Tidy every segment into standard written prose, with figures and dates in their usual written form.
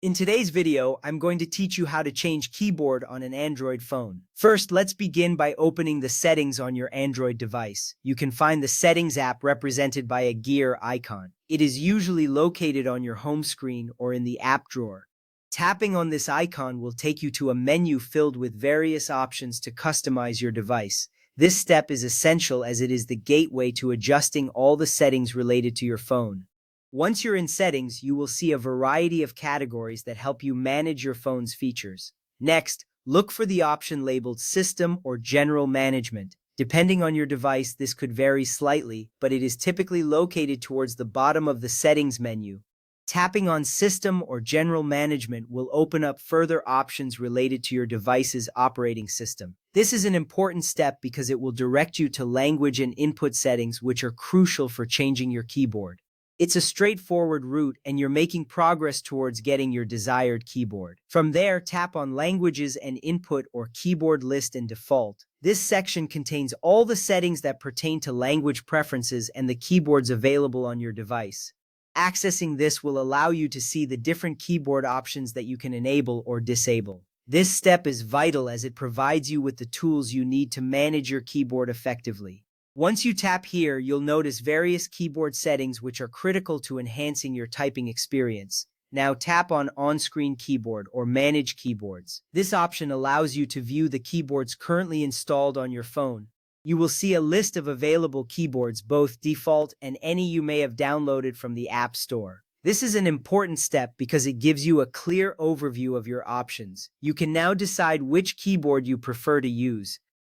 In today's video, I'm going to teach you how to change keyboard on an Android phone. First, let's begin by opening the settings on your Android device. You can find the Settings app represented by a gear icon. It is usually located on your home screen or in the app drawer. Tapping on this icon will take you to a menu filled with various options to customize your device. This step is essential as it is the gateway to adjusting all the settings related to your phone. Once you're in settings, you will see a variety of categories that help you manage your phone's features. Next, look for the option labeled System or General Management. Depending on your device, this could vary slightly, but it is typically located towards the bottom of the settings menu. Tapping on System or General Management will open up further options related to your device's operating system. This is an important step because it will direct you to language and input settings, which are crucial for changing your keyboard. It's a straightforward route, and you're making progress towards getting your desired keyboard. From there, tap on Languages and Input or Keyboard List and Default. This section contains all the settings that pertain to language preferences and the keyboards available on your device. Accessing this will allow you to see the different keyboard options that you can enable or disable. This step is vital as it provides you with the tools you need to manage your keyboard effectively. Once you tap here, you'll notice various keyboard settings which are critical to enhancing your typing experience. Now tap on On-Screen Keyboard or Manage Keyboards. This option allows you to view the keyboards currently installed on your phone. You will see a list of available keyboards, both default and any you may have downloaded from the App Store. This is an important step because it gives you a clear overview of your options. You can now decide which keyboard you prefer to use.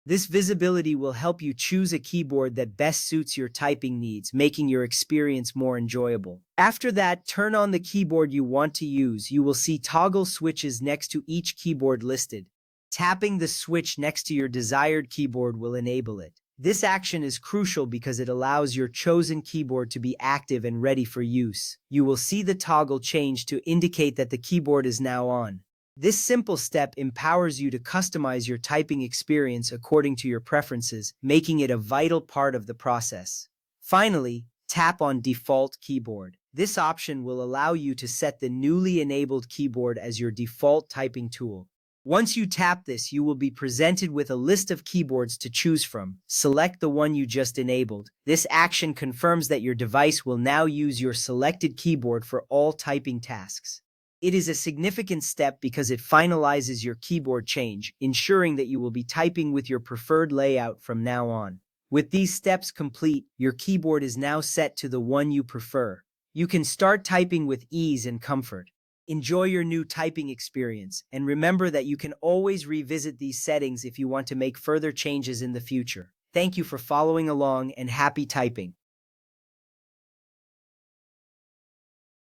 This visibility will help you choose a keyboard that best suits your typing needs, making your experience more enjoyable. After that, turn on the keyboard you want to use. You will see toggle switches next to each keyboard listed. Tapping the switch next to your desired keyboard will enable it. This action is crucial because it allows your chosen keyboard to be active and ready for use. You will see the toggle change to indicate that the keyboard is now on. This simple step empowers you to customize your typing experience according to your preferences, making it a vital part of the process. Finally, tap on Default Keyboard. This option will allow you to set the newly enabled keyboard as your default typing tool. Once you tap this, you will be presented with a list of keyboards to choose from. Select the one you just enabled. This action confirms that your device will now use your selected keyboard for all typing tasks. It is a significant step because it finalizes your keyboard change, ensuring that you will be typing with your preferred layout from now on. With these steps complete, your keyboard is now set to the one you prefer. You can start typing with ease and comfort. Enjoy your new typing experience, and remember that you can always revisit these settings if you want to make further changes in the future. Thank you for following along, and happy typing!